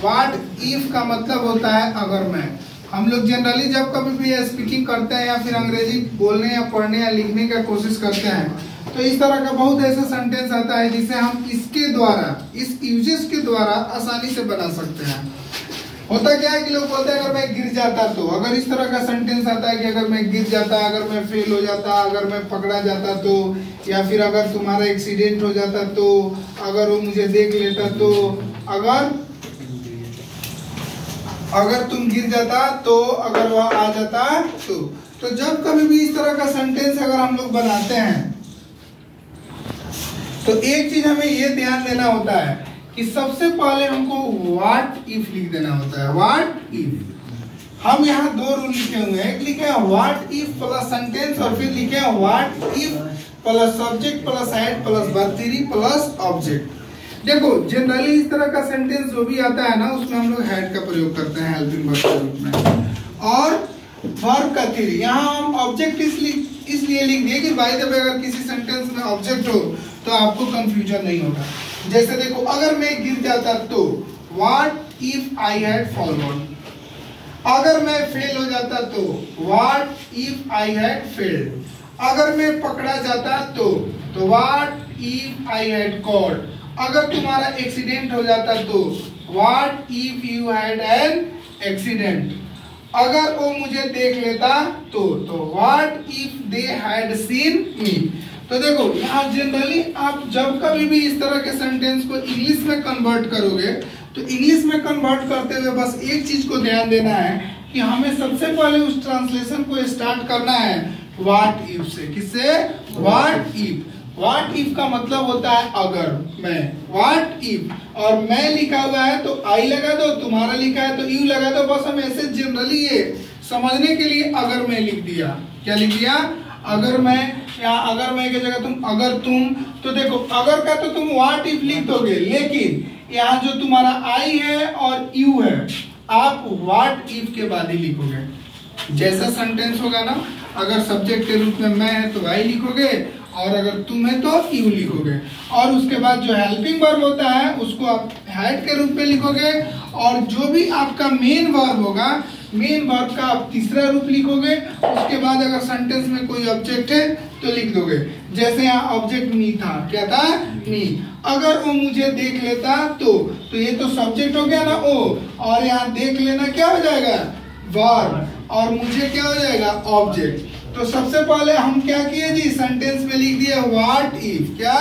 What if का मतलब होता है अगर मैं। हम लोग जनरली जब कभी भी स्पीकिंग करते हैं या फिर अंग्रेजी बोलने या पढ़ने या लिखने का कोशिश करते हैं तो इस तरह का बहुत ऐसा सेंटेंस आता है जिसे हम इसके द्वारा, इस यूजेस के द्वारा आसानी से बना सकते हैं। होता क्या है कि लोग बोलते हैं अगर मैं गिर जाता तो, अगर इस तरह का सेंटेंस आता है कि अगर मैं गिर जाता, अगर मैं फेल हो जाता, अगर मैं पकड़ा जाता तो, या फिर अगर तुम्हारा एक्सीडेंट हो जाता तो, अगर वो मुझे देख लेता तो, अगर तुम गिर जाता तो, अगर वह आ जाता तो जब कभी भी इस तरह का सेंटेंस अगर हम लोग बनाते हैं तो एक चीज हमें ये ध्यान देना होता है कि सबसे पहले हमको व्हाट इफ लिख देना होता है। व्हाट इफ हम यहाँ दो रूल लिखे हुए हैं, एक लिखे हैं व्हाट इफ प्लस सेंटेंस और फिर लिखे हैं what if plus subject plus head plus verb three plus object. देखो जनरली इस तरह का सेंटेंस जो भी आता है ना उसमें हम लोग हेड का प्रयोग करते हैं हेल्पिंग वर्ब के रूप में, और वर्ब का थ्री। यहाँ हम ऑब्जेक्ट इसलिए लिख दिए कि बाय द वे अगर किसी सेंटेंस में ऑब्जेक्ट हो तो आपको कंफ्यूजन नहीं होगा। जैसे देखो अगर मैं गिर जाता तो what if I had fallen, अगर मैं फेल हो जाता तो what if I had failed, अगर मैं पकड़ा जाता तो what if I had cot, अगर तुम्हारा एक्सीडेंट हो जाता तो what if you had an accident, अगर वो मुझे देख लेता तो what if they had seen मी। तो देखो यहाँ जनरली आप जब कभी भी इस तरह के सेंटेंस को इंग्लिश में कन्वर्ट करोगे तो इंग्लिश में कन्वर्ट करते हुए बस एक चीज को ध्यान देना है कि हमें सबसे पहले उस ट्रांसलेशन को स्टार्ट करना है व्हाट इफ से। किससे? What if. व्हाट इफ का मतलब होता है अगर मैं, व्हाट इफ, और मैं लिखा हुआ है तो आई लगा दो, तुम्हारा लिखा है तो यू लगा दो। बस हम ऐसे जनरली ये समझने के लिए अगर मैं लिख दिया, क्या लिख दिया? अगर मैं, या अगर मैं की जगह तुम, अगर तुम, तो देखो अगर का तो तुम व्हाट इफ लिख दोगे, लेकिन यहाँ जो तुम्हारा आई है और यू है आप व्हाट इफ के बाद ही लिखोगे। जैसा सेंटेंस होगा ना, अगर सब्जेक्ट के रूप में मैं है तो आई लिखोगे, और अगर तुम है तो यू लिखोगे, और उसके बाद जो हेल्पिंग वर्ब होता है उसको आप हैड के रूप में लिखोगे, और जो भी आपका मेन वर्ब होगा, मेन वर्ब का आप तीसरा रूप लिखोगे। उसके बाद अगर सेंटेंस में कोई ऑब्जेक्ट है तो लिख दोगे। जैसे यहाँ ऑब्जेक्ट मी था, क्या था? मी। अगर वो मुझे देख लेता तो ये तो सब्जेक्ट हो गया ना ओ, और यहाँ देख लेना क्या हो जाएगा? वर्ब, और मुझे क्या हो जाएगा? ऑब्जेक्ट। तो सबसे पहले हम क्या किए जी, सेंटेंस में लिख दिया व्हाट इफ, क्या?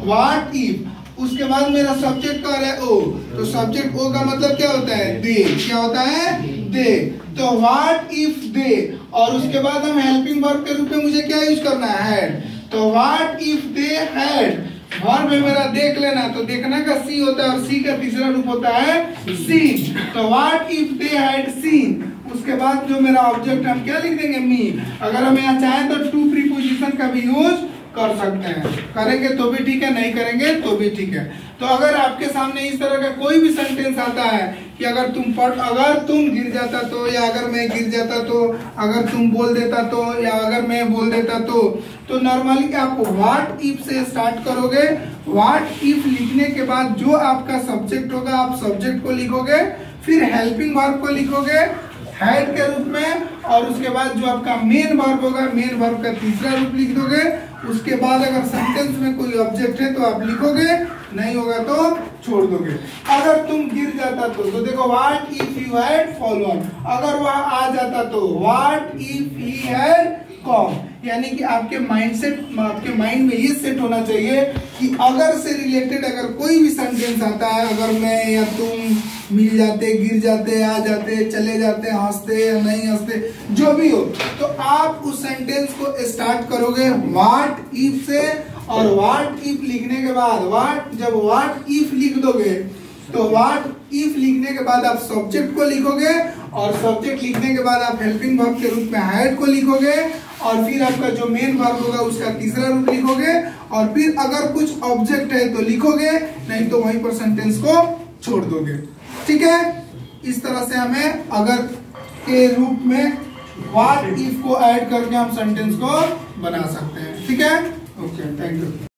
What if. उसके बाद मेरा सब्जेक्ट का है ओ, तो सब्जेक्ट ओ का मतलब क्या होता है? दे। क्या होता है? दे। तो व्हाट इफ दे, और उसके बाद हम हेल्पिंग वर्ब के रूप में मुझे क्या यूज करना है? हैड। तो what if they had, verb में मेरा देख लेना, तो देखना का सी होता है, और सी का तीसरा रूप होता है सीन। तो what if they had seen. उसके बाद जो मेरा ऑब्जेक्ट हम क्या लिख देंगे? मी। अगर हम यहाँ चाहें तो टू प्रीपोजिशन का भी यूज कर सकते हैं, करेंगे तो भी ठीक है, नहीं करेंगे तो भी ठीक है। तो अगर आपके सामने इस तरह का कोई भी सेंटेंस आता है कि अगर तुम गिर जाता तो, या अगर मैं गिर जाता तो, अगर तुम बोल देता तो, या अगर मैं बोल देता तो नॉर्मली आप व्हाट इफ से स्टार्ट करोगे। व्हाट इफ लिखने के बाद जो आपका सब्जेक्ट होगा आप सब्जेक्ट को लिखोगे, फिर हेल्पिंग वर्ब को लिखोगे हेड के रूप में, और उसके बाद जो आपका मेन वर्ब होगा, मेन वर्ब का तीसरा रूप लिख दोगे। उसके बाद अगर सेंटेंस में कोई ऑब्जेक्ट है तो आप लिखोगे, नहीं होगा तो छोड़ दोगे। अगर तुम गिर जाता तो देखो what if you had fallen, अगर वह आ जाता तो what if he had come. यानी कि आपके माइंड में ये सेट होना चाहिए कि अगर से रिलेटेड अगर कोई भी सेंटेंस आता है, अगर मैं या तुम मिल जाते, गिर जाते, आ जाते, चले जाते, हंसते या नहीं हंसते, जो भी हो, तो आप उस सेंटेंस को स्टार्ट करोगे व्हाट इफ से। और व्हाट इफ लिखने के बाद जब व्हाट इफ लिख दोगे तो व्हाट इफ लिखने के बाद आप सब्जेक्ट को लिखोगे, और सब्जेक्ट लिखने के बाद आप हेल्पिंग वर्ब के रूप में हैड को लिखोगे, और फिर आपका जो मेन वर्ब होगा उसका तीसरा रूप लिखोगे, और फिर अगर कुछ ऑब्जेक्ट है तो लिखोगे, नहीं तो वहीं पर सेंटेंस को छोड़ दोगे। ठीक है? इस तरह से हमें अगर के रूप में व्हाट इफ को ऐड करके हम सेंटेंस को बना सकते हैं। ठीक है? Okay, thank you.